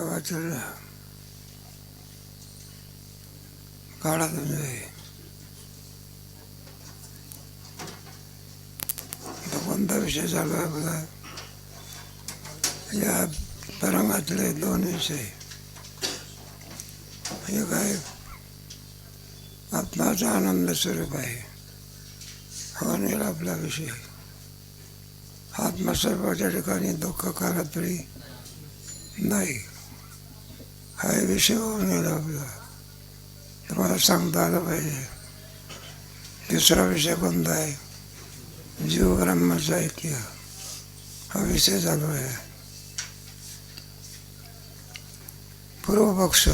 वाचलं काढा तुम्ही. आता कोणता विषय चालू आहे बघा. या तरंगातले दोन विषय. एक आहे आत्माचा आनंद स्वरूप आहे, हा नाही आपला विषय. आत्मस्वरूपाच्या ठिकाणी दुःख कारात्री नाही, हा विषय होऊन गेला आपला. तुम्हाला सांगता आलं पाहिजे. तिसरा विषय कोणता आहे? जीव ब्रह्माचं ऐक्य, हा विषय चालू आहे. पूर्वपक्ष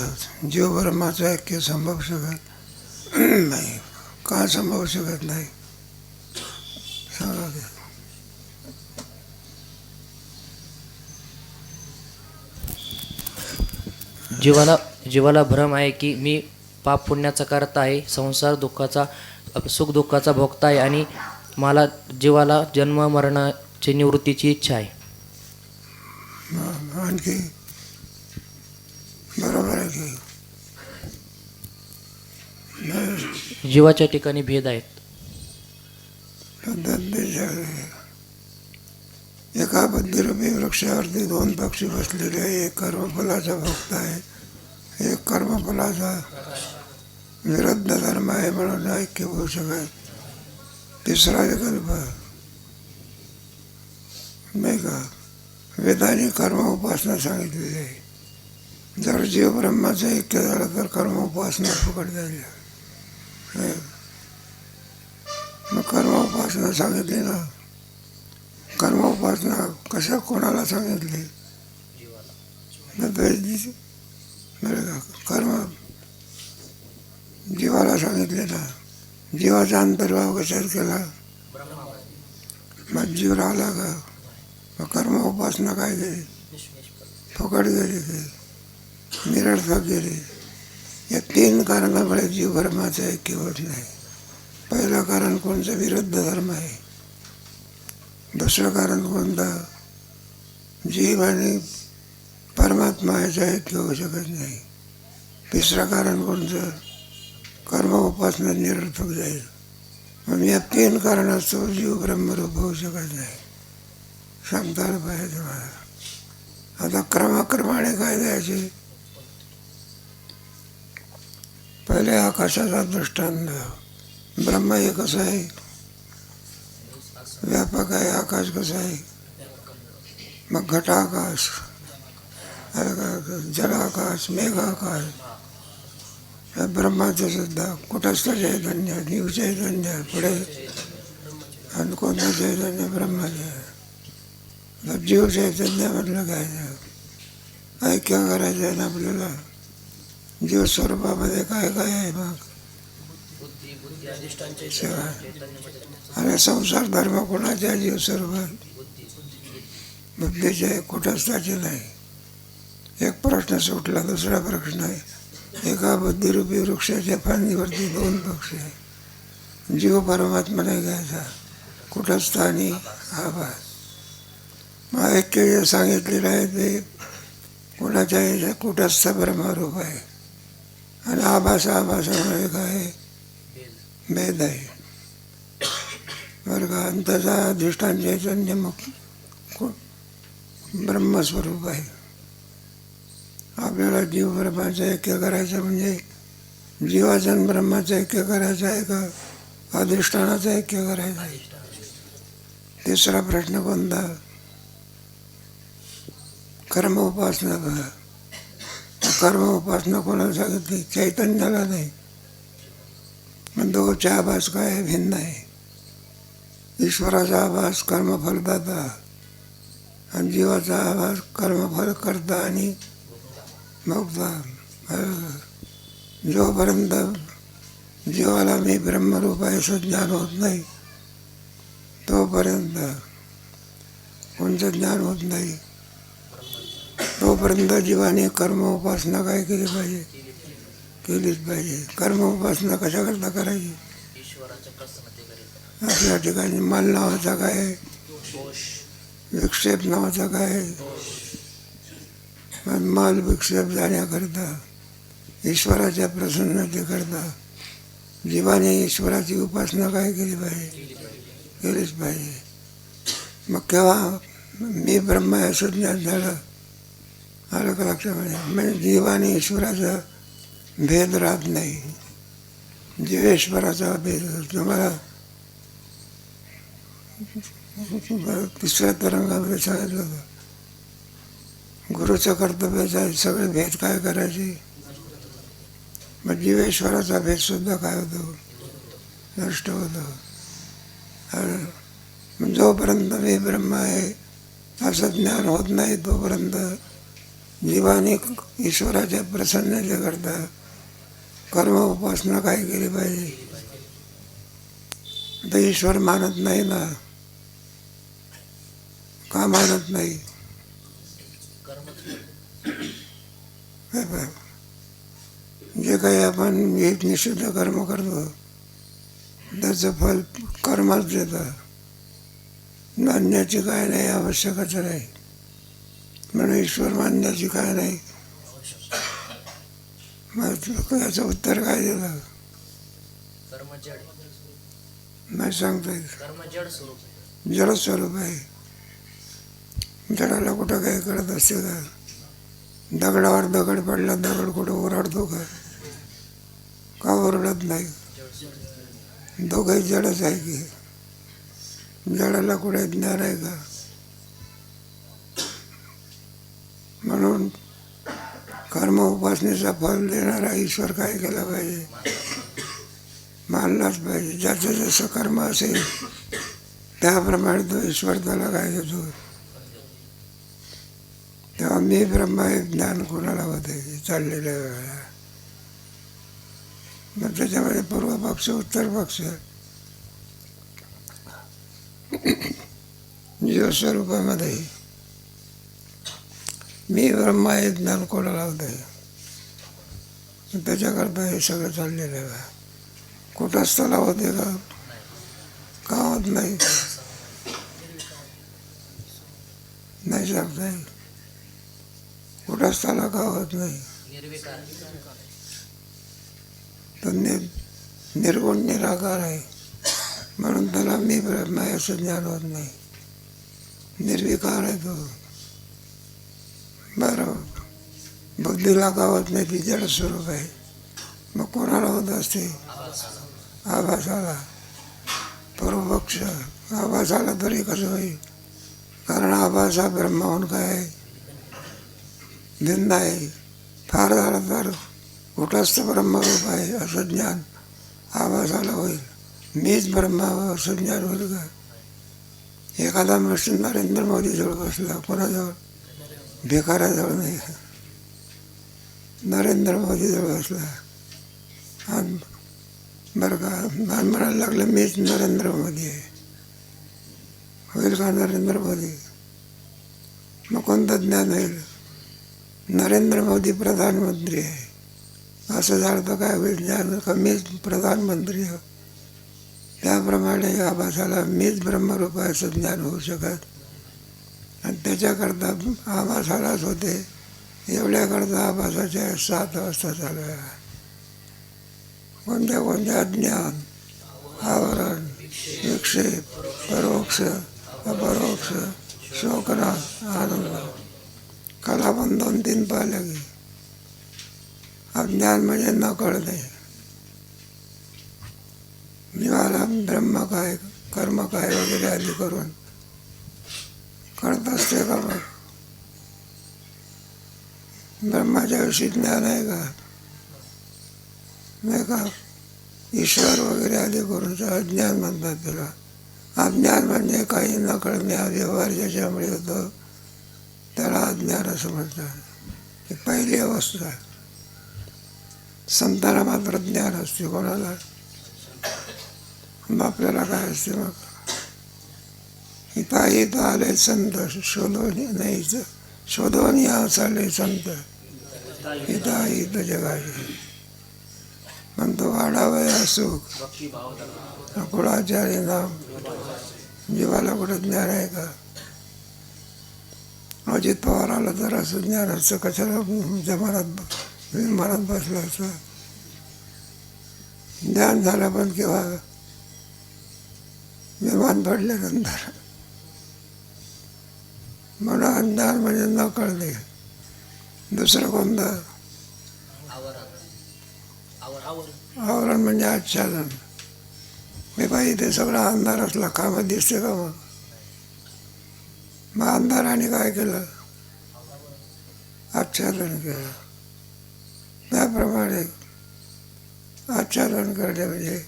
जीव ब्रह्माचं ऐक्य संभवू शकत नाही. का संभवू शकत नाही सांगा. जीवाला भ्रम आहे की मी पाप पुण्याचा करता आहे, संसार दुःखाचा सुख दुःखाचा भोगता आहे आणि मला जीवाला जन्म मरणाची निवृत्तीची इच्छा आहे. आणखी बरोबर आहे की जीवाच्या ठिकाणी भेद आहेत. एका बुद्धिरूपी वृक्षावरती दोन पक्षी बसलेले आहे. एक कर्मफलाचा भक्त आहे, एक कर्मफलाचा विरुद्ध धर्म आहे म्हणून ऐक्य होऊ शकत. तिसरा विकल्प नाही का, वेदाने कर्म उपासना सांगितलेली आहे. जर जीव ब्रह्माचं ऐक्य झालं तर कर्म उपासना फुकट झाली. मग कर्म उपासना सांगितली ना. कर्म उपासना कशा कोणाला सांगितली? कर्म जीवाला सांगितले ना. जीवाचा अंतर्भाव कशात केला? मग जीव राहिला का? मग कर्म उपासना काय गेली? फुकट गेली की निरर्थक गेली. या तीन कारणामुळे जीव ब्रह्माचं ऐक्य होत नाही. पहिलं कारण कोणतं? विरुद्ध धर्म आहे. दुसरं कारण कोणतं? जीव आणि परमात्मा याचं ऐक्य होऊ शकत नाही. तिसरं कारण कोणतं? कर्म उपासना निरर्थक जाईल. म्हणून या तीन कारणास्तव जीव ब्रह्मरूप होऊ शकत नाही. सांगता आलं पाहिजे तुम्हाला. आता क्रमाक्रमाने काय द्यायचे? पहिले आकाशाचा दृष्टांत. ब्रह्म हे कसं आहे? व्यापक आहे. आकाश कसं आहे? मग घटाकाश, जलाकाश, मेघाकाश. ब्रह्माचं सुद्धा कुठंच चैतन्य, जीव चैतन्य पुढे आणि कोणतं चैतन्य? ब्रह्माचं. जीव चैतन्य म्हटलं काय? ऐक्य करायचं आहे ना आपल्याला. जीव स्वरूपामध्ये काय काय आहे? मग आणि संसार धर्म कोणाच्या? जीव स्वरूपात बुद्धीचे, कुठंच त्याचे नाही. एक प्रश्न सुटला. दुसरा प्रश्न आहे, एका बुद्धिरूपी वृक्षाच्या फांदीवरती दोन पक्षी आहे. जीव परमात्मा नाही घ्यायचा, कुठंच आणि आभास. मग ऐक्य जे सांगितलेलं आहे ते कोणाच्या याच्या कुठंच ब्रह्मरूप आहे. आणि आभासामुळे काय? भेद आहे बरं का. आणि त्याचा अधिष्ठान चैतन्य मग ब्रह्मस्वरूप आहे. आपल्याला जीव ब्रह्माचं ऐक्य करायचं म्हणजे जीवाचं आणि ब्रह्माचं ऐक्य करायचं आहे का अधिष्ठानाचं ऐक्य करायचं आहे? तिसरा प्रश्न कोणता? कर्म उपासना. बघा, कर्म उपासना कोणाला सांगितली? चैतन्याला नाही. मग दोघांचा आभास काय? भिन्न आहे. ईश्वराचा आभास कर्मफलदाता आणि जीवाचा आभास कर्मफल करता आणि भोगता. जोपर्यंत जीवाला मी ब्रह्मरूप आहे असं ज्ञान होत नाही तोपर्यंत कोणतं ज्ञान होत नाही. तोपर्यंत जीवाने कर्म उपासना काय केली पाहिजे? केलीच पाहिजे. कर्म उपासना कशाकरता करायची? आपल्या ठिकाणी माल नावाचा काय? विक्षेप नावाचा काय? माल विक्षेप जाण्याकरता, ईश्वराच्या प्रसन्नतेकरता जीवाने ईश्वराची उपासना काय केली पाहिजे? केलीच पाहिजे. मग केव्हा मी ब्रह्म आहे असं ज्ञान झालं, आलं का लक्षामध्ये? म्हणजे जीवाने ईश्वराचा भेद राहत नाही, जीवेश्वराचा भेद. तुम्हाला तिसऱ्या तरंगामध्ये सांगितलं होतं, गुरुचं कर्तव्याचं आहे सगळे भेद काय करायचे. मग जीवेश्वराचा भेद सुद्धा काय होतो? नष्ट होतो. जोपर्यंत मी ब्रह्म आहे असं ज्ञान होत नाही तोपर्यंत जीवाने ईश्वराच्या प्रसन्नतेकरता कर्म उपासना काय केली पाहिजे? तर ईश्वर मानत नाही ना. का मानत नाही? जे काही आपण एक निषिद्ध कर्म करतो त्याचं फल कर्मच देतं. मानण्याची काय नाही, आवश्यकच नाही. म्हणून ईश्वर मानण्याची काय नाही. मग याचं उत्तर काय दिलं? नाही सांगता येत. जड स्वरूप आहे. जडाला कुठं काही करत असते का? दगडावर दगड पडला, दगड कुठं ओरडतो का? का ओरडत नाही? दोघंही जडच आहे की. जडाला कुठे ज्ञान आहे का? म्हणून कर्म उपासनेचा फल देणारा ईश्वर काय केला पाहिजे? मानलाच पाहिजे. ज्याचं जसं कर्म असेल त्याप्रमाणे तो ईश्वर त्याला काय देतो. तेव्हा मी ब्रह्म हे ज्ञान कोणाला होते चाललेल्या वेळेला. मग त्याच्यामध्ये पूर्व पक्ष उत्तर पक्ष जीवस्वरूपामध्ये मी ब्रह्म हे ज्ञान कोणाला होते. त्याच्याकरता हे सगळं चाललेलं आहे. कुटस्थला होते का? का होत नाही? नाही सांगता येईल. कुटस्थला का होत नाही? तो निर्गुण निराकार आहे म्हणून त्याला मी ब्रह्म आहे असं ज्ञान होत नाही. निर्विकार आहे तो. बरं, बुद्धीला का होत नाही? ती जड स्वरूप आहे. मग कोणाला होत असते? आभासाला. पूर्वपक्ष आभासाला तरी कसं होईल? कारण आभास हा ब्रह्माहून काय आहे? भिन्न आहे. फार झालं तर कुठंच ब्रह्मरूप आहे असं ज्ञान आभासाला होईल. मीच ब्रह्म असं ज्ञान होईल का? एखादा मनुष्य नरेंद्र मोदीजवळ बसला, कोणाजवळ? भिकाऱ्याजवळ नाही, नरेंद्र मोदीजवळ बसला आणि बरं का म्हणायला लागलं मीच नरेंद्र मोदी आहे. होईल का नरेंद्र मोदी? मग कोणतं ज्ञान होईल? नरेंद्र मोदी प्रधानमंत्री आहे असं झालं तर काय होईल ज्ञान? का मीच प्रधानमंत्री आहे. त्याप्रमाणे आभासाला मीच ब्रह्मरूप आहे असं ज्ञान होऊ शकत. आणि त्याच्याकरता आभासालाच होते. एवढ्याकरता आभासाच्या 7 अवस्था चालू आहे. कोणत्या कोणत्या? ज्ञान, आवरण, विक्षेप, परोक्ष, अपरोक्ष, शोकनाश, आनंद. कला पण 2-3 पाहिलं की. अज्ञान म्हणजे न कळणे. जीवाला ब्रह्म काय, कर्म काय वगैरे आधी करून कळत असते का? मग ब्रह्माच्या विषयी ज्ञान आहे का? नाही का? ईश्वर वगैरे आधी करून अज्ञान म्हणतात त्याला. अज्ञान म्हणजे काही न कळणे. हा व्यवहार ज्याच्यामुळे होतो त्याला अज्ञान असं म्हणतात. ही पहिली अवस्था. संतांना मात्र ज्ञान असते. कोणाला? आपल्याला काय असते? मग इथं आले संत शोधून नाही, शोधून या चालले संत इथं जगाचे. म्हणतो वाढावया सुख कुळाचार्य नाम. जीवाला कुठं ज्ञान आहे का? अजित पवार आला तर असं ज्ञानाचं कशाला विमानात बसला असं ज्ञान झालं पण किंवा विमान पडल्यानंतर. म्हणून अज्ञान म्हणजे न कळणे. दुसरं कोणतं? आवरण म्हणजे आच्छादन. मी पाहिजे ते सगळा अंधार असला कामात दिसते का मग अंधाराने काय केलं? आच्छादन केलं. त्याप्रमाणे आच्छादन करणे म्हणजे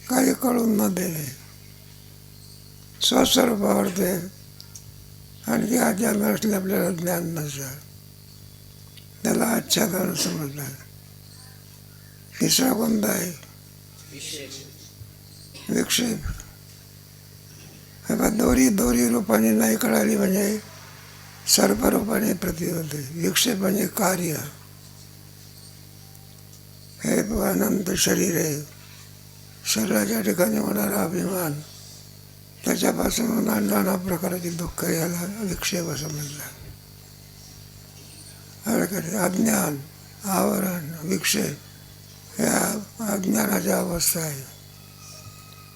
काही कळून न देणे, स्वस्वरूपावर ते आणखी आचार नसले आपल्याला ज्ञान नसतं त्याला आच्छादन समजलं. तिसरा कोणता आहे? विक्षेप. दोरी रूपाने नाही कळाली म्हणजे सर्परूपाने प्रतीत होते. विक्षेप म्हणजे कार्य. हे अनंत शरीर आहे, शरीराच्या ठिकाणी होणारा अभिमान, त्याच्यापासून नाना प्रकारची दुःख, याला विक्षेप असं म्हणतात. अज्ञान, आवरण, विक्षेप या अज्ञानाच्या अवस्था आहे.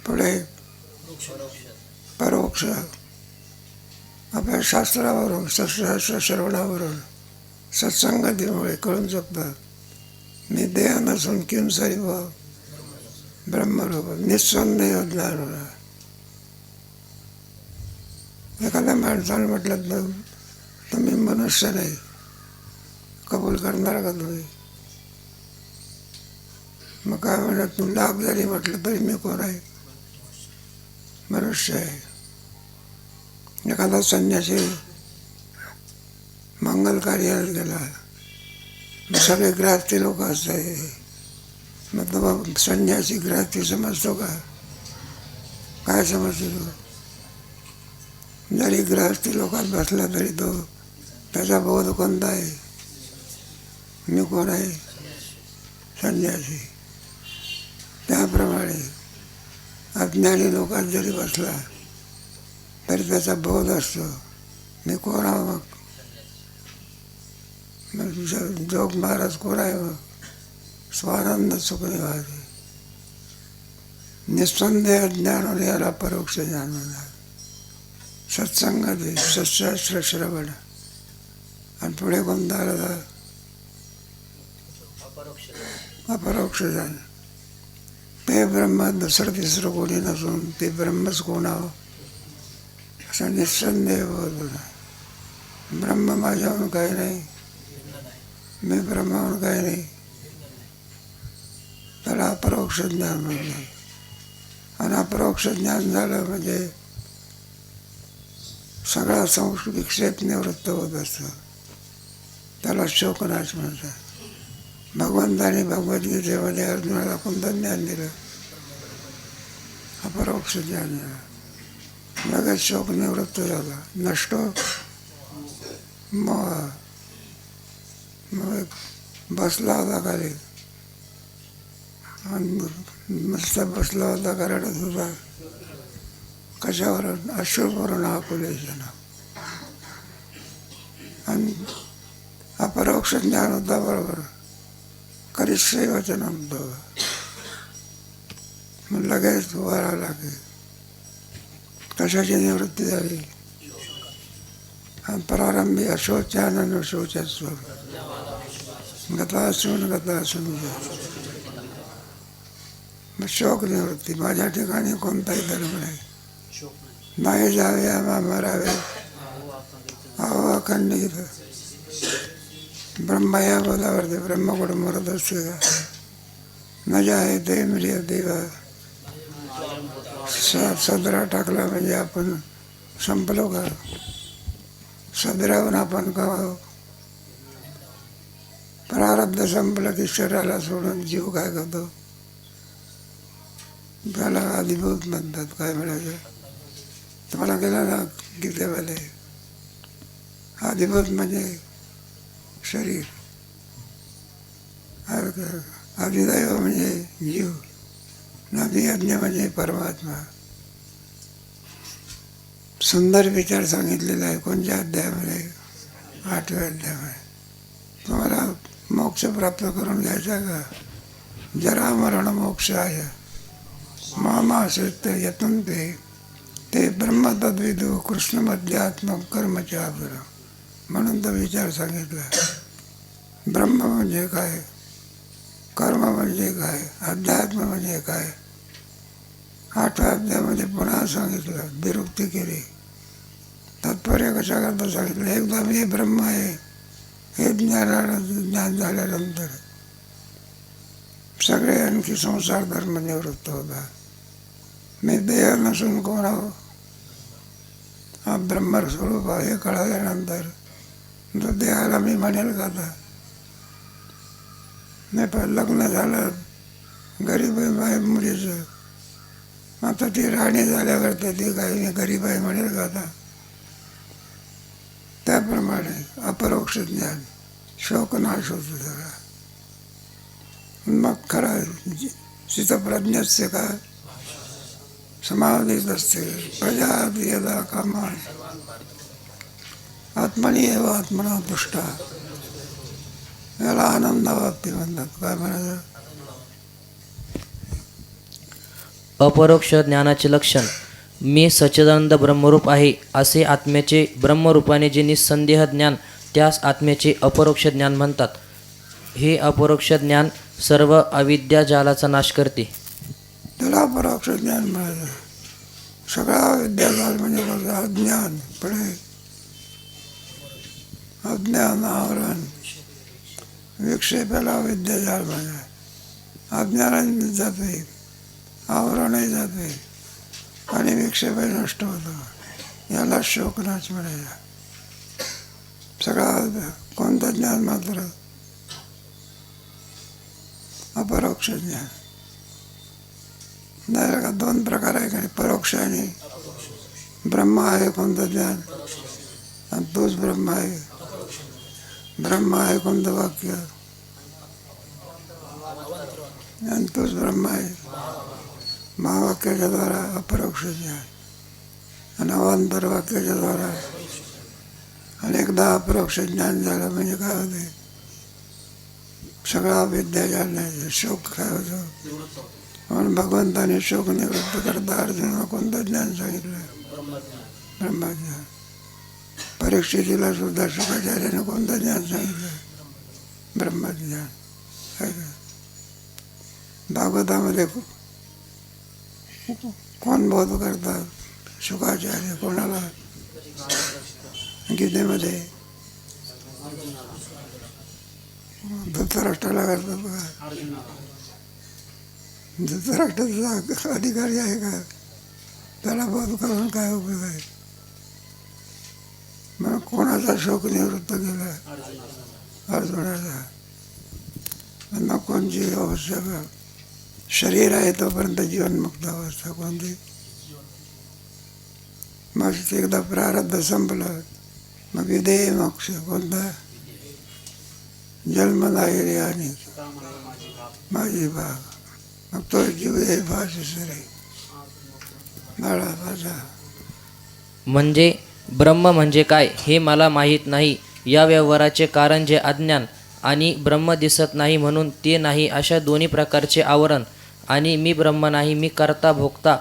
पुढे परोक्ष. आपल्या शास्त्रावरून, शास्त्र श्रवणावरून, सत्संगतीमुळे कळून शकतं मी देह नसून किंसारी भाव ब्रह्मरूप निस्संदेह ज्ञान होणार. एखाद्या माणसाने म्हटलं तर तुम्ही मनुष्य नाही, कबूल करणार का तुम्ही? मग काय म्हणत, तू लाख जरी म्हटलं तरी मी कोण आहे? मनुष्य आहे. एखादा संन्यासी मंगल कार्याला गेला, सगळे ग्राहस्ती लोक असतात, मग तो संन्यासी ग्राहस्ती समजतो का? काय समजतो तो? जरी ग्राहस्ती लोकात बसला तरी तो त्याचा बोध कोणता आहे? मी कोण आहे? संन्यासी. त्याप्रमाणे अज्ञानी लोकात जरी बसला तरी त्याचा बोध असतो मी कोण आहो. मग जोग महाराज कोण आहे? मग स्वानंद सुखनिवासी निस्संदेह ज्ञान होणे याला परोक्ष ज्ञान म्हणतात. सत्संगती, सत्शास्त्र श्रवण. आणि पुढे कोणता आला? अपरोक्ष ज्ञान. ते ब्रह्म दुसरं तिसरं कोणी नसून ते ब्रह्मच कोण आहो असा निस्संदेह बोध होता. ब्रह्म माझ्याहून काही नाही, मी ब्रह्माहून काही नाही, त्याला अपरोक्ष ज्ञान म्हणतात. आणि अपरोक्ष ज्ञान झालं म्हणजे सगळा विक्षेप निवृत्त होत असतो. त्याला शोकनाश म्हणतात. भगवंताने भगवद्गीतेमध्ये अर्जुनाला कोणतं ज्ञान दिलं? अपरोक्ष ज्ञान. लगेच शोक निवृत्त झाला, नष्टो मोह. मग बसला होता खाली, मस्त बसला होता कारण तुझा कशावरून? अश्रुवरून आकुलेशन. आणि अपरोक्ष ज्ञान होता बरोबर. करिष्ये वचनम तव. मग लगेच वर आला की कशाची निवृत्ती झाली? प्रारंभी अशोचानन शोचस्व गतासून गतासून. मग शोक निवृत्ती. माझ्या ठिकाणी कोणताही धर्म नाही, नाही जावे आम्हा मरावे अहो अखंडित. ब्रह्म या बोलावरती ब्रह्मकडून मरत असते का? न जाय ते म्हणजे देवा. सदरा टाकला म्हणजे आपण संपलो का? सदरावरून आपण का? प्रारब्ध संपलं की शरीराला सोडून जीव काय करतो? त्याला अधिभूत म्हणतात. काय म्हणायचं? तुम्हाला गेला ना गीतेमध्ये, अधिभूत म्हणजे शरीर, अधिदैव म्हणजे जीव, नदी यज्ञ म्हणजे परमात्मा. सुंदर विचार सांगितलेला आहे. कोणत्या अध्यायामध्ये? 8व्या अध्यायामध्ये. तुम्हाला मोक्ष प्राप्त करून घ्यायचा का? जरा मरण मोक्ष आहे मामाश्रित यतून ते ब्रह्मतद्विदु कृष्णमध्यात्मक कर्मच्या म्हणून तो विचार सांगितला. ब्रह्म म्हणजे काय, कर्म म्हणजे काय, अध्यात्म म्हणजे काय. 8व्या अध्यायामध्ये पुन्हा सांगितलं, विरुक्ती केली. तात्पर्य कशा करता सांगितलं. एकदा मी ब्रह्म आहे हे ज्ञान झाल्यानंतर सगळे आणखी संसार धर्म निवृत्त होता. मी देह नसून कोण आहो, हा ब्रह्मस्वरूप आहे हे कळाल्यानंतर तो देहाला मी म्हणेल का आता? नाही. पण लग्न झालं गरीब आहे मुलीचं, आता ती राणी झाल्यावर ती काही गरीब आहे म्हणेल का आता? त्याप्रमाणे अपरोक्ष ज्ञान शोकनाश होतो सगळा. मग खरा चित्तप्रज्ञस्य का समाधीत असते. प्रजात यदा कामा आत्मनी एव आत्मना तुष्टा. याला आनंदावाप्ती म्हणतात. काय म्हणायचं? अपरोक्ष ज्ञानाचे लक्षण. मी सच्चिदानंद ब्रह्मरूप आहे असे आत्म्याचे ब्रह्मरूपाने जे निस्संदेह ज्ञान, त्यास आत्म्याचे अपरोक्ष ज्ञान म्हणतात. हे अपरोक्ष ज्ञान सर्व अविद्या जालाचा नाश करते. त्याला अपरोक्ष ज्ञान म्हणायचं. सगळा विद्याजाल म्हणजे कसं? अज्ञान पुढे अज्ञान आवरण विक्षेपाला विद्याजाल म्हणजे अज्ञानाने जाते, आवरणही जाते आणि विक्षेपही नष्ट होतो. याला शोकनाश म्हणायचा. सगळा कोणतं ज्ञान मात्र अपरोक्ष ज्ञान. नाही का? 2 प्रकार आहे का? परोक्ष आणि ब्रह्म आहे कोणतं ज्ञान, आणि तोच ब्रह्म आहे. ब्रह्म आहे कोणतं वाक्य, आणि तोच ब्रह्म आहे महावाक्याच्या द्वारा अपरोक्ष ज्ञान. आणि अवांतर वाक्याच्या द्वारा अनेकदा अपरोक्ष ज्ञान झालं म्हणजे काय होते? सगळा विद्या जाण्याचं शोक काय होतं. म्हणून भगवंताने शोक निवृत्त करता अर्जुनाला कोणतं ज्ञान सांगितलं? ब्रह्मज्ञान. परीक्षितीला सुद्धा शुकाचार्याने कोणतं ज्ञान सांगितलं? ब्रह्मज्ञान. भागवतामध्ये कोण बोध करतात? शुकाचार्य. कोणाला? गीतेमध्ये धृतराष्ट्राला करतात का? धृतराष्ट्राचा अधिकारी आहे का? त्याला बोध करून काय उपयोग आहे? मग कोणाचा शोक निवृत्त केला? अर्जुनाचा. मग कोणची अवस्था? शरीर आहे तोपर्यंत जीवनमुक्त अवस्था कोणती? मग एकदा प्रारब्ध संपलं मग विधेय मोक्ष कोणता? जन्म नाही आणि माझी भाग. मग तो जीव हे भाषे बाळा माझा. म्हणजे ब्रह्म म्हणजे काय हे मला माहीत नाही. या व्यवहाराचे कारण जे अज्ञान आणि ब्रह्म दिसत नाही म्हणून ते नाही अशा दोन्ही प्रकारचे आवरण. आणि मी ब्रह्म नाही, मी कर्ता भोक्ता,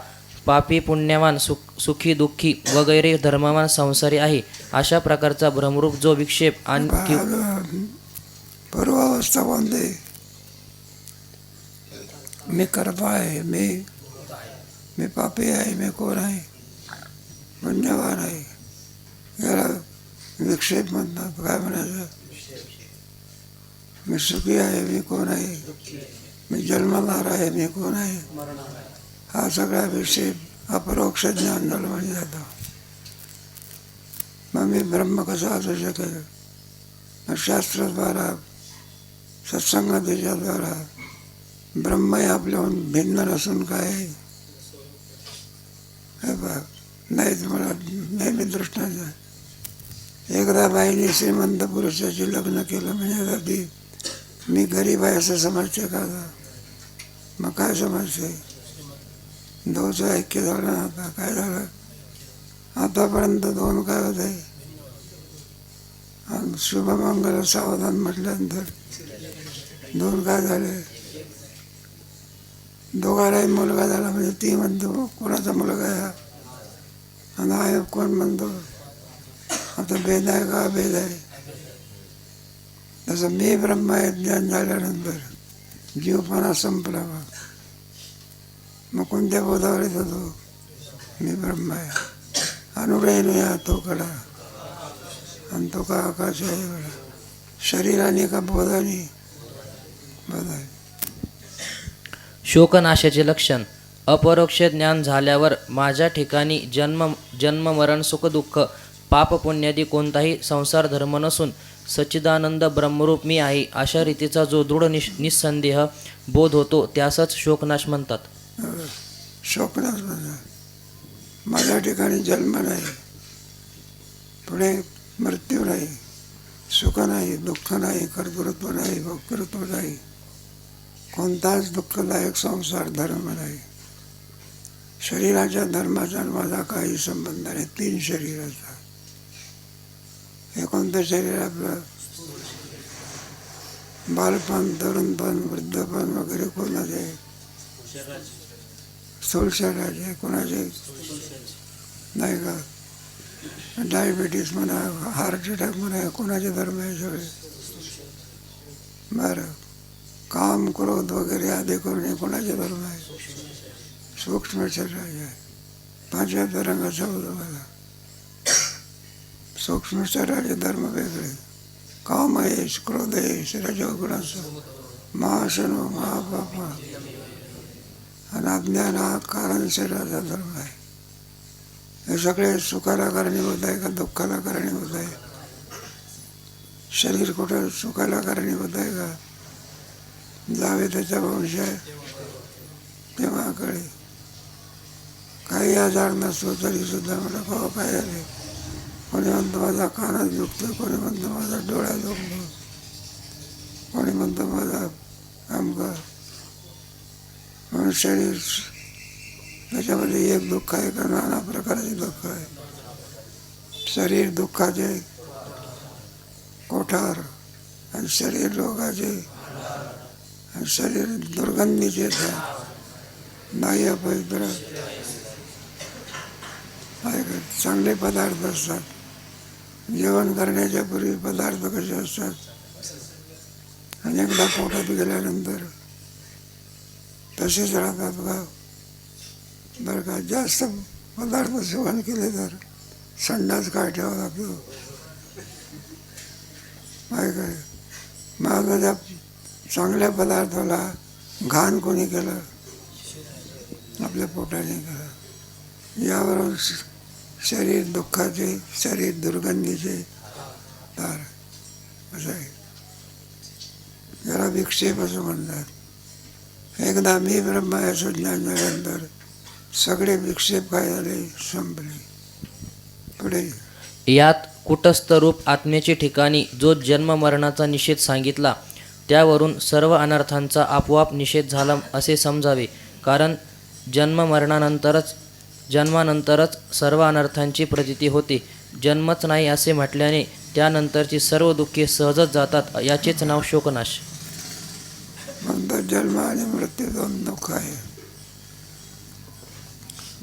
पापी पुण्यवान, सुखी दुःखी वगैरे धर्मवान संसारी आहे. अशा प्रकारचा भ्रमरूप जो विक्षेप आणि पूर्वावस्था कोणते? मी कर्ता आहे, मी पापी आहे, मी कोण आहे? पुण्यवान आहे. याला विक्षेप म्हणतात. काय म्हणायचं? मी सुखी आहे, मी कोण आहे? मी जन्मणार आहे, मी कोण आहे? हा सगळा विक्षेप अपरोक्ष ज्ञान झालं म्हणजे जातं. मग मी ब्रह्म कसा असू शकेल? शास्त्राद्वारा सत्संगतीच्या द्वारा ब्रह्म हे आपल्याहून भिन्न नसून काय आहे? हे बघ, नाही तुम्हाला नेहमी दृष्टांत. एकदा बाईने श्रीमंत पुरुषाचे लग्न केलं म्हणजे ती मी गरीब आहे असं समजते का? मग काय समजते? दोचं ऐक्य झालं. आता काय झालं? आतापर्यंत 2 काय होते, आणि शुभमंगल सावधान म्हटल्यानंतर 2 काय झाले. दोघांनाही मुलगा झाला म्हणजे ती म्हणतो कोणाचा मुलगा आहे हा, आणि हा कोण म्हणतो आता भेद आहे का भेद आहे. तसं मी ब्रह्म आहे ज्ञान झाल्यानंतर जीवपणा संपला. मग कोणत्या बोधावर येतो तो, मी ब्रह्म आहे. अनुग्रहीने या तो कडा आणि तो का आकाश आहे कडा. शरीराने का बोधाने, बोध आहे. शोकनाशाचे लक्षण. अपरोक्ष ज्ञान झाल्यावर माझ्या ठिकाणी जन्म मरण सुखदुःख पाप पुण्यादी कोणताही संसार धर्म नसून सच्चिदानंद ब्रह्मरूप मी आहे अशा रीतीचा जो दृढ निस्संदेह बोध होतो त्यासच शोकनाश म्हणतात. शोकनाश म्हणतात. माझ्या ठिकाणी जन्म नाही, पुढे मृत्यू नाही, सुख नाही, दुःख नाही, कर्तृत्व नाही, भोक्तृत्व नाही, कोणताच दुःखदायक संसार धर्म नाही. शरीराच्या धर्माचा माझा काही संबंध नाही. 3 शरीराचा. हे कोणतं शरीर आपलं, बालपण, तरुणपण, वृद्धपण वगैरे कोणाचे, स्थूल शरीराचे, कोणाचे नाही का. डायबिटीस म्हणा, हार्ट अटॅक म्हणा, कोणाचे धर्म आहे सगळे. बरं, काम क्रोध वगैरे आधी करून कोणाचे धर्म आहे, सूक्ष्म शरीराचे आहे. 5व्या तरंगाचा होतो मला. सूक्ष्म शरीराचे धर्म वेगळे. काम आहेस, क्रोध आहेस, रजोगुणाचं, महाशनो, महापापा आणि अज्ञान हा कारण शरीराचा धर्म आहे. हे सगळे सुखाला कारणीभूत आहे का दुःखाला कारणीभूत आहे. शरीर कुठं सुखाला कारणीभूत आहे का, जावे त्याचा वंश आहे तेव्हा कळे. काही आजार नसतो तरी सुद्धा मला बाबा काय झाले, कोणी म्हणतो माझा कानात दुखतो, कोणी म्हणतो माझा डोळ्यात दुखतो, कोणी म्हणतो माझा आमका. म्हणून शरीर त्याच्यामध्ये एक दुःख आहे का नाना प्रकारचे दुःख आहे. शरीर दुःखाचे कोठार आणि शरीर रोगाचे आणि शरीर दुर्गंधीचे बाह्य पवित्र चांगले पदार्थ असतात. जेवण करण्याच्या पूर्वी पदार्थ कसे असतात आणि एकदा पोटात गेल्यानंतर तसेच राहतात का. बरं का, जास्त पदार्थ सेवन केले तर संडास काय ठेवावा लागतो काय काय. मग त्या चांगल्या पदार्थाला घाण कोणी केलं, आपल्या पोटाने केलं. यावरून शरीर दुःखाचे, शरीर दुर्गंधीचे तार असं आहे. याला विक्षेप असं म्हणतात. एकदा मी ब्रह्म असं ज्ञान झाल्यानंतर सगळे विक्षेप काय झाले, संपले. पुढे यात कुटस्थ रूप आत्म्याच्या ठिकाणी जो जन्म मरणाचा निषेध सांगितला त्यावरून सर्व अनर्थांचा आपोआप निषेध झाला असे समजावे. कारण जन्मानंतरच सर्व अनर्थांची प्रतीती होते. जन्मच नाही असे म्हटल्याने त्यानंतरची सर्व दुःखे सहजच जातात. याचेच नाव शोकनाश. म्हणतात जन्म आणि मृत्यू 2 दुःख आहे.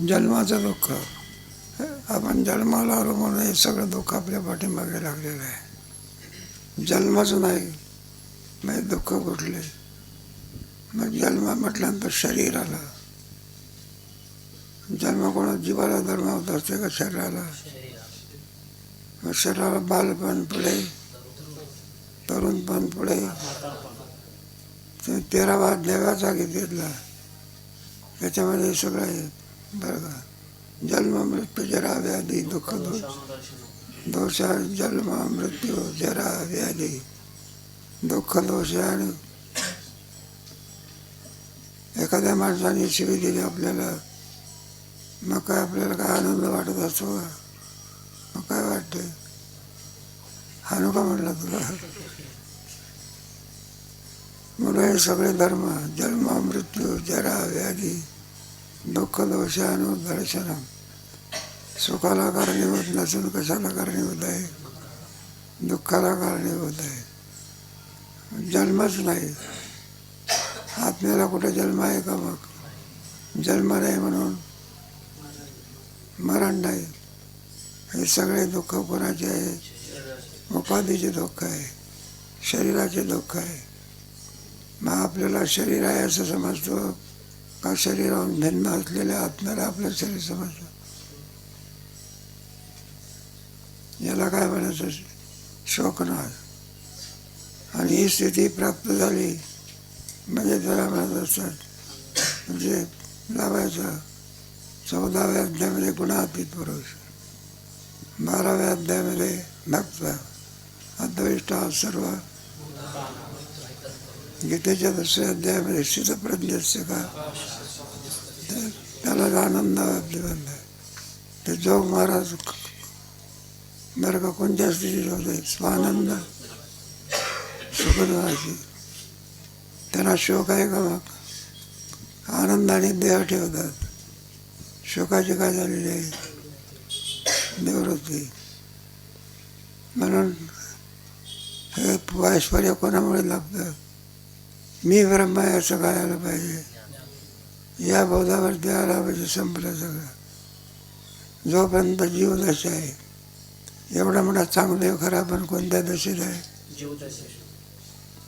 जन्माचं दुःख, आपण जन्माला आलो म्हणून हे सगळं दुःख आपल्या पाठीमागे लागलेलं आहे. जन्मच नाही मग दुःख कुठले. मग जन्म म्हटल्यानंतर शरीर आलं. जन्म कोणा जीवाला धर्म होत असते का शरीराला. मग शरीराला बालपण पुढे, तरुणपण पुढे, 13वा देवाचा घेतला त्याच्यामध्ये सगळं आहे. बरं का, जन्म मृत्यू जरा व्याधी दुःख दोष, जन्म मृत्यू जरा व्याधी दुःख दोष. आणि एखाद्या माणसाने शिवी दिली आपल्याला, मग काय आपल्याला काय आनंद वाटत असतो का. मग काय वाटते, हानू का म्हटलं तुला. म्हणून हे सगळे धर्म जन्म मृत्यू जरा व्याधी दुःख दोषानुदर्शनम सुखाला कारणीभूत नसून कशाला कारणीभूत आहे? दुःखाला कारणीभूत आहे. जन्मच नाही. आत्म्याला कुठे जन्म आहे का? मग जन्म नाही म्हणून मरण नाही. हे सगळे दुःख कोणाचे आहे? उपाधीचे दुःख आहे, शरीराचे दुःख आहे. मग आपल्याला शरीर आहे असं समजतो का शरीराहून भिन्न असलेल्या आत्म्याला आपलं शरीर समजतं? याला काय म्हणायचं? शोकनाद. आणि ही स्थिती प्राप्त झाली म्हणजे त्याला म्हणत असतात, म्हणजे लावायचं 14व्या अध्यायामध्ये गुणातीत पुरुष, 12व्या अध्यायामध्ये भक्त, अद्वैष्टा सर्व, गीतेच्या 2ऱ्या अध्यायामध्ये स्थितप्रज्ञस्य का, त्याला आनंद म्हणतात. ते जोग महाराज बरं का कोणत्या स्थितीत होते? स्वानंद सुखदवाची. त्यांना शोक आहे का? मग आनंदाने देह ठेवतात. शोकाची काय झालेली आहे? निवृत्ती. म्हणून हे ऐश्वर्य कोणामुळे लाभतं? मी ब्रह्म आहे असं कळायला पाहिजे. या बोधावरती आला म्हणजे संपलं सगळं. जोपर्यंत जीवदशा आहे, एवढा मोठा चांगदेव खरा पण कोणत्या दशेत आहे?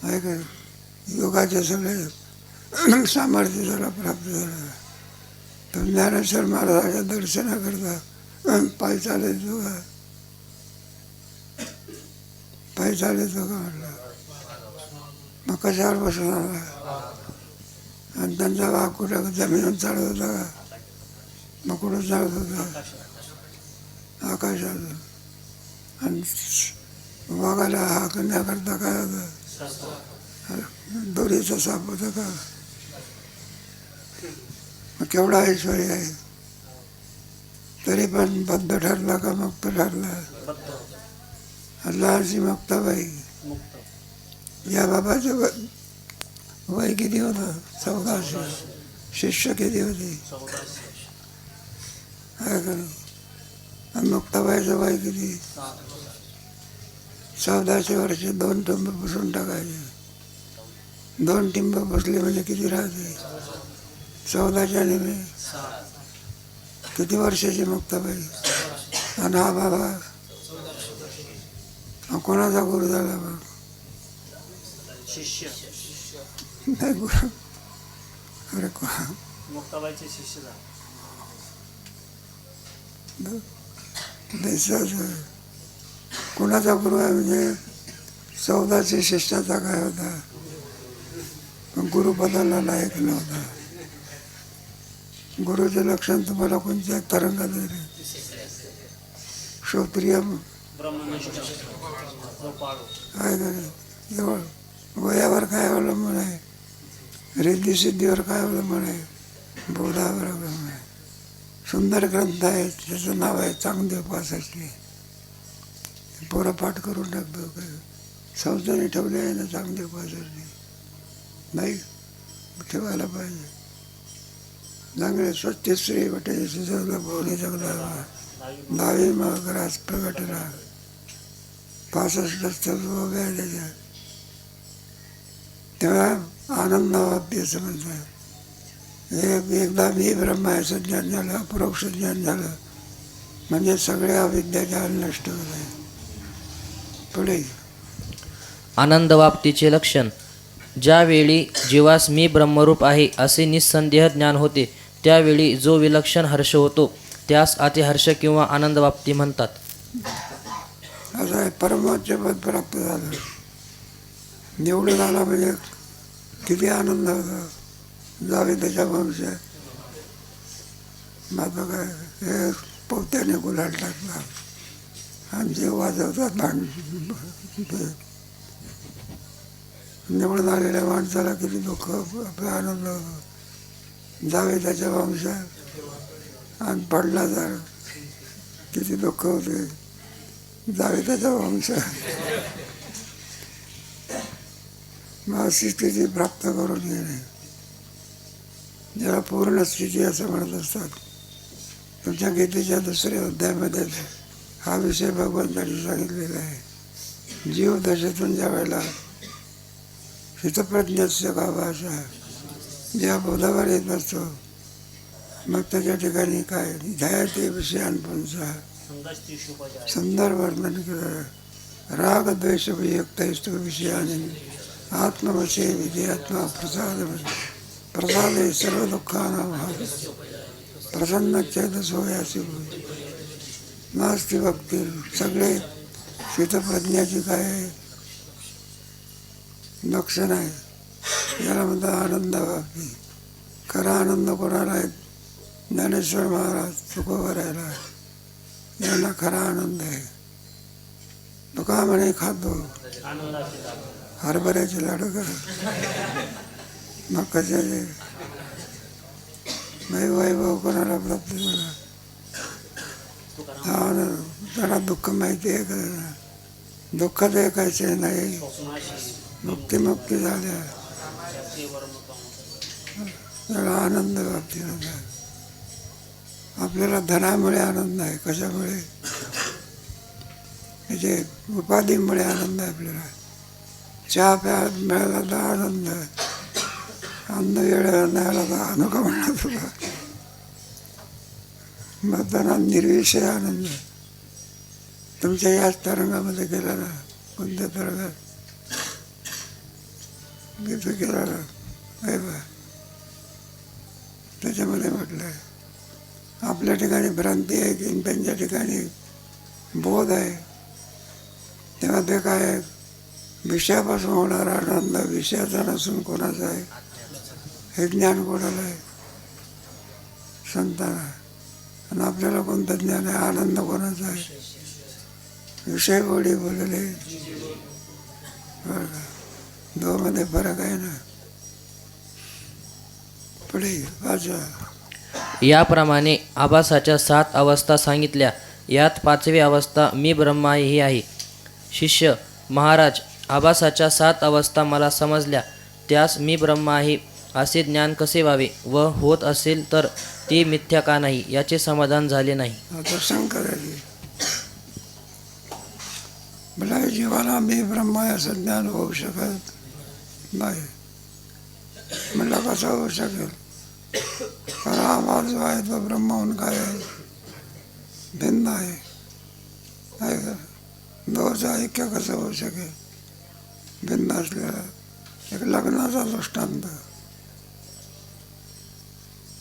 आहे का? योगाचे सगळे सामर्थ्य झालं प्राप्त झालं. तर ज्ञानेश्वर महाराजाच्या दर्शनाकरता पायी चालायचो का? पायी चालायचो का म्हटलं? मग कशावर बसून आला? आणि त्यांचा वाघ कुठं जमिनीवर चालत होता का? मग कुठं चालत होता? आकाशात. आणि वाघाला हाकण्याकरता काय होतं? दोरीचा साप होता का? मग केवढा ऐश्वर्य आहे, तरी पण बद्ध ठरला का मुक्त ठरला? अल्लाची मुक्ताबाई. या बाबाचं वय किती होतं? 1400. शिष्य किती होते? काय करू? आणि मुक्ताबाईचं वय किती? 1400 वर्षे 2 टिंब पुसून टाकायचे. 2 टिंब पुसले म्हणजे किती राहते? 14च्या निमे किती वर्षाची मुक्ताबाई? आणि हा बाबा कोणाचा गुरु झाला? मग शिष्य नाही गुरु. अरे मुक्ताबाईचे शिष्य देशाचं कोणाचा गुरु आहे? म्हणजे 1400 शिष्याचा काय होता? गुरुपदाला लायक नव्हता. गुरुचे लक्षण तुम्हाला कोणत्या तरंगात आहे? श्रोत्रिय काय करे? जवळ वयावर काय अवलंबून आहे? रिद्धिसिद्धीवर काय अवलंबून आहे? बोधावर अवलंबून आहे. सुंदर ग्रंथ आहे, त्याचं नाव आहे चांगदेव 65. पोरं पाठ करून टाकतो. काय संस्थाने ठेवले आहे ना चांगदेव 65? नाही, ठेवायला पाहिजे. चांगले स्वच्छश्री वटे सुजवलं बोली जगला 10वी मगरास प्रगटला 65 उभ्या त्याच्या. तेव्हा आनंद वाटते असं म्हणतात. एकदा मी ब्रह्म आहे असं ज्ञान झालं, अपरोक्ष ज्ञान झालं म्हणजे सगळ्या अविद्या ज्ञान नष्ट होत आहे. पुढे आनंद वाप्तीचे लक्षण. ज्यावेळी जीवास मी ब्रह्मरूप आहे असे निस्संदेह ज्ञान होते, त्यावेळी जो विलक्षण हर्ष होतो त्यास अतिहर्ष किंवा आनंदवाप्ती म्हणतात. असं आहे. परमोच्च पद प्राप्त झालं, निवडून आला म्हणजे किती आनंद होता. जावे त्याच्या वंशात. माझं काय हे पोत्याने गुलाल टाकला आणि जे वाजवतात निवडून आलेल्या माणसाला किती दुःख, आपला आनंद होतो. जावे त्याच्या वंशात आणि पडला तर किती दुःख होते. जावे त्याच्या वंशात. मग अशी स्थिती प्राप्त करून घेणे, ज्याला पूर्ण स्थिती असं म्हणत असतात. तुमच्या गीतेच्या दुसऱ्या अध्यायामध्ये हा विषय भगवंतांनी सांगितलेला आहे. जीव दशेतून ज्या वेळेला हितप्रज्ञस्य का भाषा ज्या बोधावर येत असतो, मग त्याच्या ठिकाणी काय ध्यायते विषयांपुंसा सुंदर वर्णन केलं. राग द्वेष वियुक्तैस्तु विषयाने आत्मवशे विधेयात्मा प्रसादे सर्व दुःखानां प्रसन्न चेतसो यासी नास्ति भक्ती. सगळे हितप्रज्ञाची काय लक्षण आहे, याला म्हणतात आनंद भक्ती. खरा आनंद कोणाला आहे? ज्ञानेश्वर महाराज तुकोबरायला, यांना खरा आनंद आहे. तुका म्हणे खातो हरभऱ्याचे लाडू का, मग कशाचे नाही वैभव कोणाला प्राप्त झाला? हा ना, त्यांना दुःख माहिती आहे का? दुःख ते कायचे नाही, मुक्ती झाल्या त्याला आनंद प्राप्ती होता. आपल्याला धनामुळे आनंद आहे. कशामुळे? म्हणजे उपाधीमुळे आनंद आहे. आपल्याला चहा प्या मिळाला तर आनंद, अन्न वेळेला मिळाला तर अनुगमन तुला, मग त्यांना निर्विषय आनंद. तुमच्या याच तरंगामध्ये गेला ना, कोणत्या तरंगात तिथे गेला ना, आहे बा, त्याच्यामध्ये म्हटलं आहे आपल्या ठिकाणी भ्रांती आहे की त्यांच्या ठिकाणी बोध आहे. तेव्हा ते काय आहे, विषयापासून होणारा आनंद विषयाचा नसून कोणाचा आहे? हे ज्ञान कोणाला आहे? संतांना. आणि आपल्याला कोणतं ज्ञान आहे? आनंद कोणाचा आहे? विषय गोडी बोलले. बरं का, दोमध्ये फरक आहे ना. पुढे वाचा. याप्रमाणे आभासाच्या 7 अवस्था सांगितल्या. यात 5वी अवस्था मी ब्रह्मा ही आहे. शिष्य: महाराज, आभासाच्या 7 अवस्था मला समजल्या. त्यास मी ब्रह्मा आहे असे ज्ञान कसे व्हावे व होत असेल तर ते मिथ्या का नाही याचे समाधान झाले नाही. आता शंका झाली. मला जीवाला मी ब्रह्मा असं ज्ञान होऊ शकत नाही. मला कसं होऊ शकेल? कारण आवाज जो आहे तो ब्रह्माहून काय आहे? भिन्न आहे. का दोचं ऐक्य कसं होऊ शकेल? भिन्न असलेला एक लग्नाचा दृष्टांत.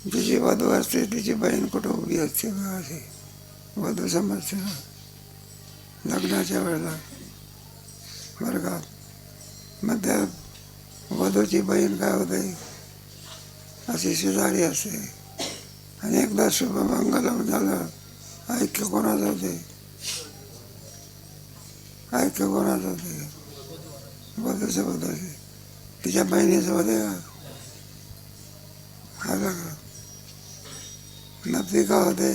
जिची वधू असते तिची बहीण कुठं उभी असते बघा, अशी वधू समजते ना लग्नाच्या वेळेला, बरं का. मग त्या वधूची बहीण काय होते, अशी शेजारी असते. आणि एकदा शुभमंगलम झालं, ऐक्य कोणाचं होते? ऐक्य कोणाचं होते? वधूचं होते. तिच्या बहिणीचं होते का? आलं का? नक्की का होते?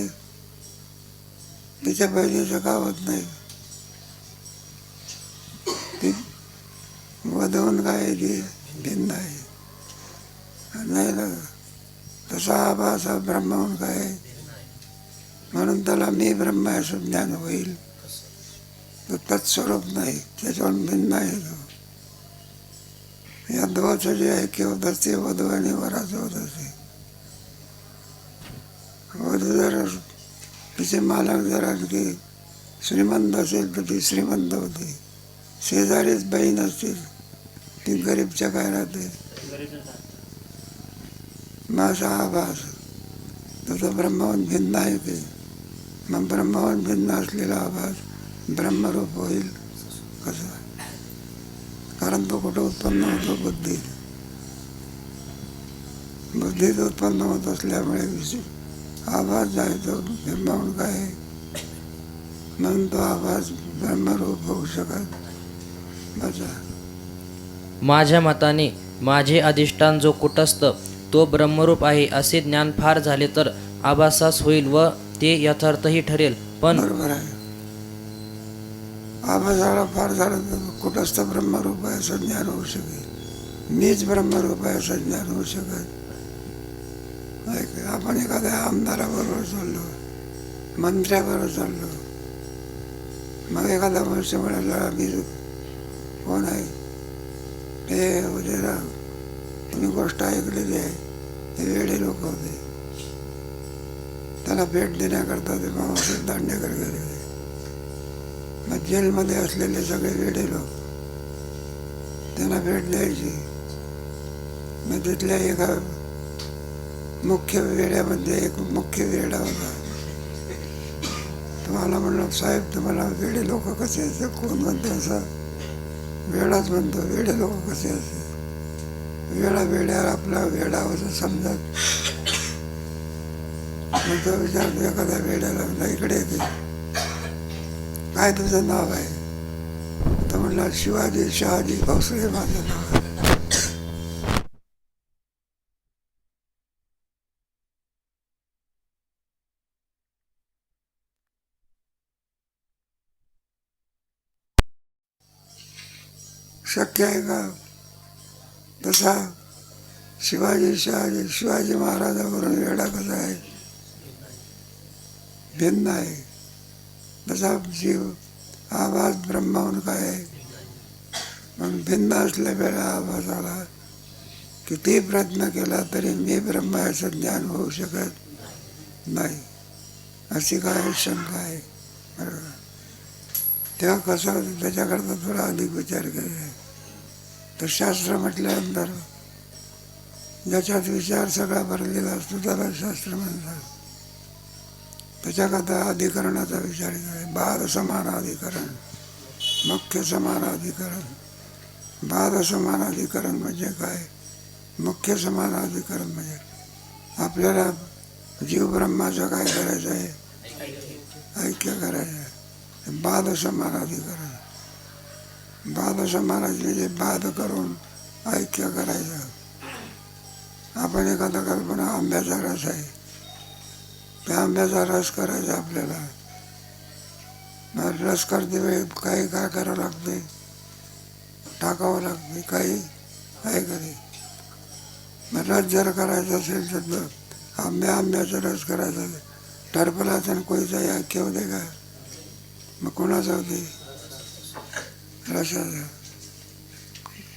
तिच्या बहिणीचं का होत नाही? ती वधून काय ती भिन्न आहे नाही ना. तसा आभास हा ब्रह्माहून काय, म्हणून त्याला मी ब्रह्म असं ज्ञान होईल. तो तत्स्वरूप नाही, त्याच्याहून भिन्न आहे तो. या दोचं जे ऐक्य होत असते वधू आणि वराचं होत असते. वधू जर तिचे मालक जर आणखी श्रीमंत असेल तर ती श्रीमंत होते. शेजारीच बहीण असतील ती गरीबच्या काय राहते. माझा आभास तो ब्रह्माहून भिन्न आहे. ते मग ब्रह्माहून भिन्न असलेला आभास ब्रह्मरूप होईल कसं? कारण तो कुठं उत्पन्न होतो? बुद्धीत. बुद्धीत उत्पन्न होत असल्यामुळे आभास जो आहे तो ब्रह्माहून काय आहे, म्हणून तो आभास ब्रह्मरूप होऊ शकत. बचा. माझ्या मताने माझे अधिष्ठान जो कुटस्थ तो ब्रह्मरूप आहे असे ज्ञान फार झाले तर आभासास होईल व ते यथार्थही ठरेल. पण बरोबर आहे. आभासाला फार झालं तर कुटस्थ ब्रह्मरूप आहे असं ज्ञान होऊ शकेल. मीच ब्रह्मरूप आहे असं ज्ञान होऊ शकत. आपण एखाद्या आमदाराबरोबर चाललो, मंत्र्याबरोबर चाललो. मग एखादा मनुष्य म्हणाला मी कोण आहे हे उद्याला तुम्ही गोष्ट ऐकलेली आहे, ते वेडे लोक होते. त्याला भेट देण्याकरता ते मावशी दांडेकर गेले. मग जेलमध्ये असलेले सगळे वेडे लोक त्यांना भेट द्यायची. मग तिथल्या एका मुख्य वेड्यामध्ये एक मुख्य वेडा होता. तुम्हाला म्हणलं साहेब तुम्हाला वेडे लोक कसे असते? कोण म्हणते असं? वेडाच म्हणतो. वेडे लोक कसे असते? वेडा वेड्याला आपला वेडा असं समजत. मग तो विचारतो एखाद्या वेड्याला, इकडे येते, काय तुझं नाव आहे? तर म्हणला शिवाजी शहाजी भोसले माझं नाव आहे. शक्य आहे का? तसा शिवाजी महाराजावरून वेडा कसा आहे? भिन्न आहे. तसा जीव आवाज ब्रह्माहून काय आहे? मग भिन्न असल्या वेळा आवाज आला. किती प्रयत्न केला तरी मी ब्रह्म याचं ज्ञान होऊ शकत नाही, अशी काय शंका आहे. बरोबर. तेव्हा कसं होतं त्याच्याकरता थोडा अधिक विचार केला. तर शास्त्र म्हटल्यानंतर ज्याच्यात विचार सगळा भरलेला असतो त्याला शास्त्र म्हणतात. त्याच्याकरता अधिकरणाचा विचार केला. बाद समानाधिकरण, मुख्य समानाधिकरण. बाद समानाधिकरण म्हणजे काय? मुख्य समानाधिकरण म्हणजे आपल्याला जीव ब्रह्माचं काय करायचं आहे? ऐक्य करायचं आहे. बाद समानाधिकरण. बाद समानाधिकरण म्हणजे बाद करून ऐक्य करायचं. आपण एखादा कल्पना आंब्याचा रस आहे, त्या आंब्याचा रस करायचा आपल्याला. मग रस करते वेळी काही काय करावं लागते? टाकावं लागते काही काय करे. मग रस जर करायचा असेल तर आंब्याचा रस करायचा, टरफलाचा आणि कोयचाही ऐक्य होते का? मग कोणाचं होते? रसाचा.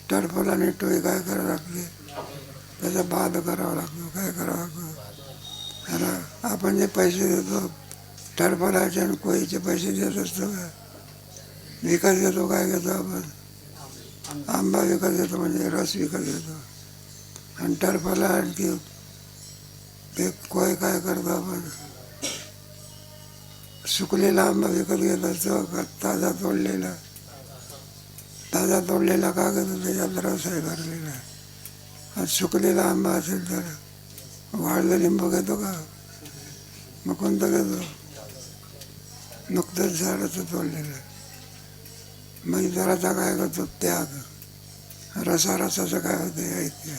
टरफल आणि टोळी काय करावं लागते? त्याचा बाद करावा लागतो. काय करावं लागतो? आणि आपण जे पैसे देतो टरफलाचे आणि कोळीचे पैसे देत असतो का? विकत घेतो. काय घेतो आपण? आंबा विकत घेतो म्हणजे रस विकत घेतो. आणि टरफला आणखी ते कोय काय करतो आपण? सुकलेला आंबा विकत घेत असतो का ताजा तोडलेला? ताजा तोडलेला का घेतो? त्याच्यात रस आहे भरलेला. आणि सुकलेला आंबा असेल तर वाळलं लिंबू घेतो का? मग कोणतं घेतो? नुकतंच झाडाचं तोडलेलं. मग जराचा काय करतो? त्याग. रसाचं काय होते? ऐक्य.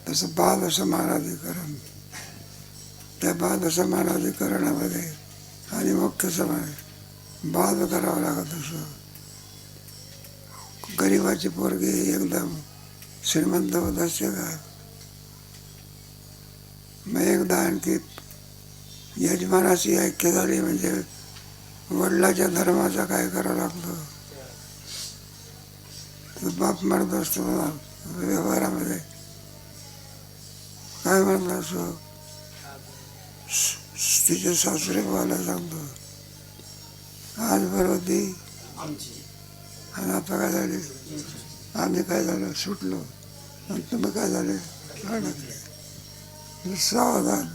तसं बाद समानाधिकरण. त्या बाद समानाधिकरणामध्ये आणि मुख्य समान बाद करावं लागत असं. गरिबाची पोरगी एकदम श्रीमंत होत असते का? मग एकदा आणखी यजमानाची ऐक्य झाली म्हणजे वडिलाच्या धर्माचा काय करावं लागतो? बाप म्हणत असतो व्यवहारामध्ये काय म्हणत असतो? तिचे सासरे भावाला सांगतो आज बरोबर ती आणि आता काय झाले? आम्ही काय झालं? सुटलो. आणि तुम्ही काय झाले? अडकले. सावधान.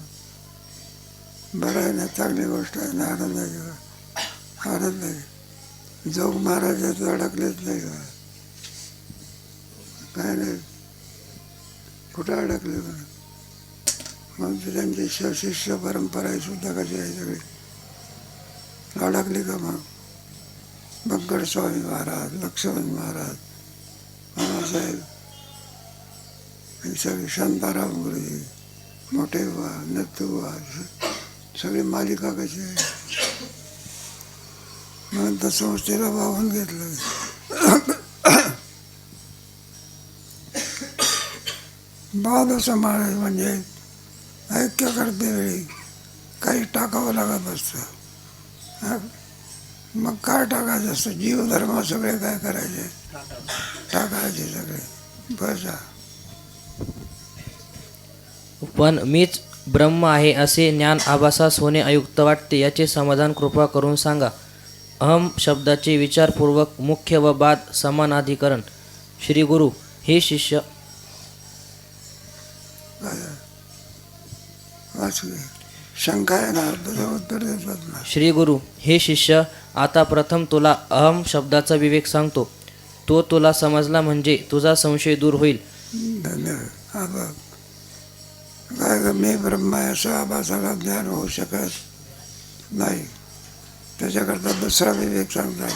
बरं आहे ना, चांगली गोष्ट आहे ना, आनंद आहे. जोग महाराज अडकलेच नाही का? काय नाही, कुठं अडकले? मग त्यांची शिष्य परंपरा आहे सुद्धा कशी आहे सगळी अडकली का? मग बंकट स्वामी महाराज, लक्ष्मण महाराज, मामासाहेब, सगळे शांताराम गुरुजी, मोठे वा नत्तू वा, सगळी मालिका कशी आहे. नंतर संस्थेला वाहून घेतलं. बाद समाज म्हणजे ऐक्य करते वेळी काही टाकावं लागत असतं. हा? मग काय टाकायचं असतं? जीवधर्म सगळे काय करायचे? टाकायचे सगळे. बस. पण मीच ब्रह्म आहे असे ज्ञान आभासास होणे अयुक्त वाटते. याचे समाधान कृपा करून सांगा. अहम शब्दाचे विचारपूर्वक मुख्य व बाद समानाधिकरण. श्री गुरु हे शिष्य वाचले. शंका आहे ना, तुझं उत्तर देतात ना. श्री गुरु हे शिष्य, आता प्रथम तुला अहम शब्दाचा विवेक सांगतो. तो तुला समजला म्हणजे तुझा संशय दूर होईल. धन्यवाद. हा बघ, काय ग, मी ब्रह्म आहे असं आभासाला ज्ञान होऊ शकत नाही. त्याच्याकरता दुसरा विवेक सांगतात.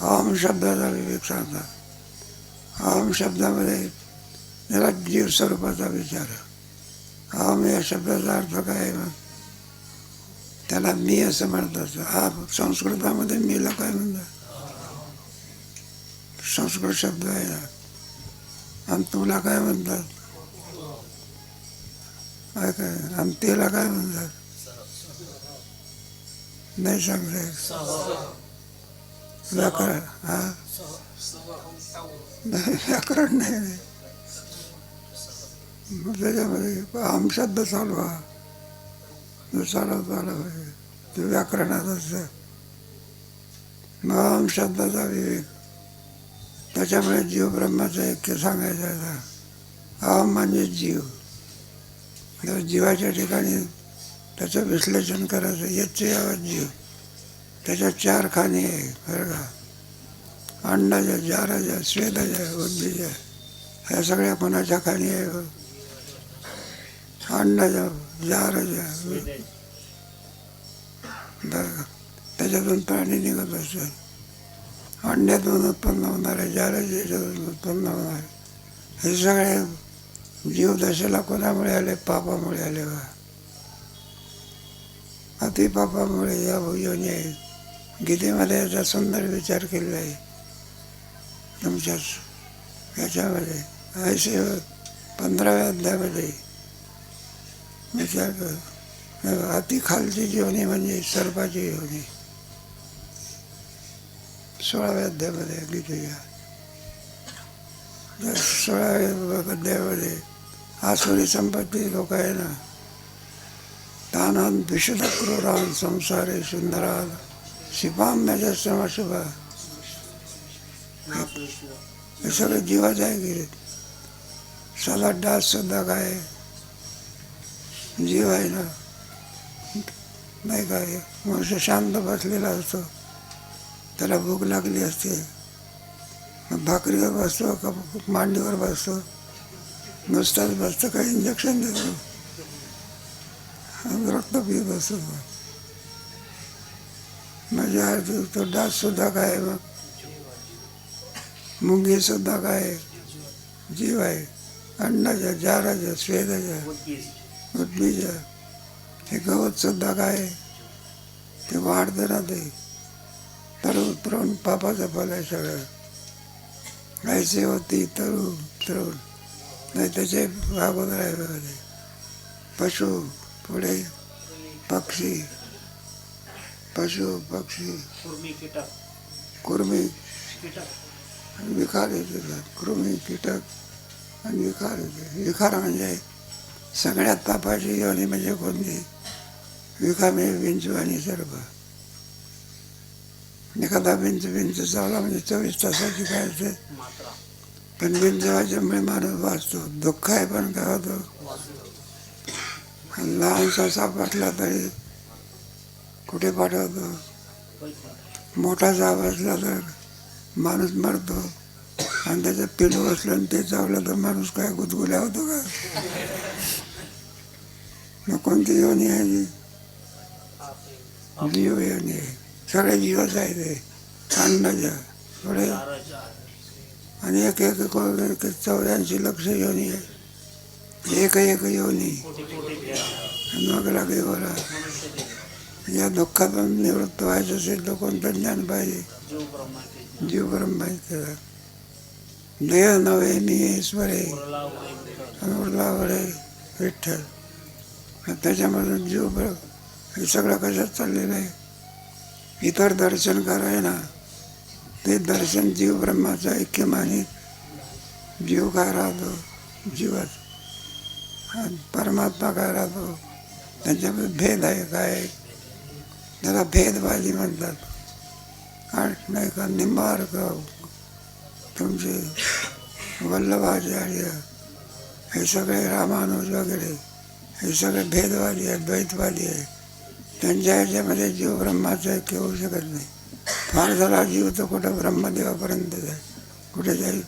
अहम शब्दाचा विवेक सांगतात. अहम शब्दामध्ये त्याला जीव स्वरूपाचा विचार. अहम या शब्दाचा अर्थ काय आहे? मग त्याला मी असं म्हणतात. हा संस्कृतामध्ये मीला काय म्हणतात? संस्कृत शब्द आहे ना. आणि तुला काय म्हणतात? काय काय? आणि तिला काय म्हणतात? नाही सांगता. व्याकरण. हा, नाही, व्याकरण नाही. मग त्याच्यामध्ये अहम शब्द चालू हा चालू पाहिजे. ते व्याकरणात असतं. मग अहम शब्दाचा विवेक. त्याच्यामुळे जीव ब्रह्माचं ऐक्य सांगायचं आहे. अहम म्हणजे जीव. तर जीवाच्या ठिकाणी त्याचं विश्लेषण करायचं. याचे आवाज जीव. त्याच्या 4 खाणी आहे बरं का. अंडाच्या, जाराच्या, स्वेदाच्या, उद्भिजा. ह्या सगळ्या कोणाच्या खाणी आहे? अंडाच्या, जाराच्या. बरं का. त्याच्यातून प्राणी निघत असतात. अंड्यातून उत्पन्न होणारे, जाराच्या याच्यातून उत्पन्न होणारे, हे सगळे जीवदशेला कोणामुळे आले? पापामुळे आले. बा, अतिपापामुळे या योनी आहे. गीतेमध्ये याचा सुंदर विचार केलेला आहे. तुमच्याच याच्यामध्ये ऐसे 15व्या अध्यायामध्ये विचार कर. अति खालची योनी म्हणजे सर्पाची योनी. 16व्या अध्यायामध्ये गीतेच्या 16व्या अध्यायामध्ये आसुरी संपत्ती लोक आहे ना. तानान विशुद्ध क्रूरान संसारे सुंदरान शिपाम्याच्या समशुभा. हे सगळे जीवाच आहे की. साला डास सुद्धा काय जीव आहे ना. नाही काय, मनुष्य शांत बसलेला असतो. त्याला भूक लागली असते. भाकरीवर बसतो का मांडीवर बसतो? नुसताच बसतो का इंजेक्शन देतो? रक्त पित असतो. म्हणजे तो डास सुद्धा काय? मग मुंगी सुद्धा काय? जीव आहे. अंडाच्या, जाराच्या, स्वेदाच्या, उद्भिजा. हे गवत सुद्धा काय? ते वाढतं ना. ते तरुण पापाचं फल आहे सगळं. ऐसे होती तरुण नाही. त्याचे अगोदर आहे बघा. ते पशु, पुढे पक्षी, पशु पक्षी, कुर्मी, विकार येते. कृमी, कीटक आणि विकार येते. विकार म्हणजे सगळ्यात पापाची योनी म्हणजे कोणती? विकामे, विंचू आणि सर्प. एखादा विंचू चावला म्हणजे 24 तासाची काय असते. पण विंचू वाजल्यामुळे माणूस वाचतो. दुःख आहे पण काय होतं? लहानसा साप वाटला तरी कुठे पाठवतो? मोठा साप असला तर माणूस मरतो. आणि त्याचं पिलू असलं आणि ते चावलं तर माणूस काय गुदगुल्या होतो का? मग कोणती योनी आहे ती? जीव योनी आहे. सगळे जीवच आहे ते. अंडाच्या पुढे आणि एक 84 लक्ष योनी आहे. एक योनी. मग लागे बरा. या दुःखातून निवृत्त व्हायचं असेल तर कोणतं ज्ञान पाहिजे? जीव ब्रह्माचे. देह नव्हे मी ईश्वरे उरला वडे विठ्ठल. त्याच्यामधून जीव हे सगळं कशात चाललेलं आहे? इतर दर्शन कराय ना, ते दर्शन जीव ब्रह्माचं ऐक्य मानित जीव काय राहतो, जीवात आणि परमात्मा काय राहतो, त्यांच्यामध्ये भेद आहे. काय त्याला भेदवादी म्हणतात. आठ नाही का निंबार्क तुमचे वल्लभाचार्य हे सगळे रामानुज वगैरे हे सगळे भेदवादी आहेत, द्वैतवादी आहे. त्यांच्या ह्याच्यामध्ये जीव ब्रह्माचं ऐक्य होऊ शकत नाही. फार झाला जीव तर कुठं ब्रह्मदेवापर्यंत जाईल, कुठे जाईल,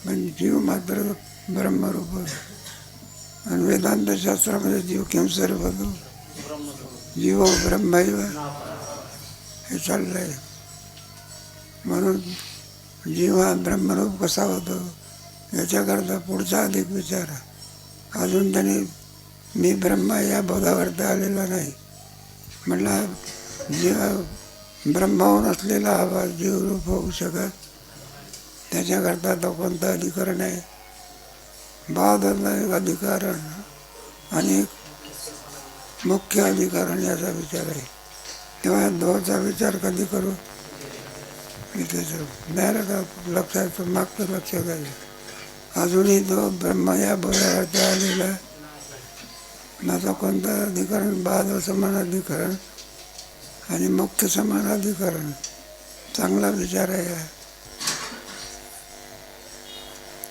पण जीव मात्र ब्रह्मरूप होतो. आणि वेदांत शास्त्रामध्ये जीव किंसरूप होतो, जीव ब्रह्मैव हे चाललं आहे. म्हणून जीव हा ब्रह्मरूप कसा होतो याच्याकरता पुढचा अधिक विचार. अजून त्याने मी ब्रह्म या बोधावरती आलेला नाही. म्हटलं जीव ब्रह्माहून असलेला हवा जीवरूप होऊ शकत, त्याच्याकरता तो कोणतं अधिकरण आहे? बहादरला एक अधिकरण आणि एक मुख्य अधिकरण याचा विचार आहे. तेव्हा दोचा विचार कधी करू इथे नाही का लक्षात, मागचं लक्षात आहे. अजूनही तो ब्रह्म या बोधावरती आलेला माझा कोणतं अधिकरण? बहादर समान अधिकरण आणि मुख्य समान अधिकरण. चांगला विचार आहे हा.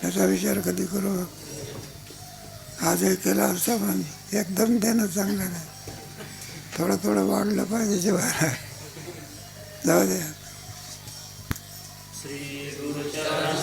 याचा विचार कधी करू? आजही केला असता पण एकदम देणं चांगलं नाही, थोडं थोडं वाढलं पाहिजे जेव्हा. जाऊ द्या. श्री गुरुचरण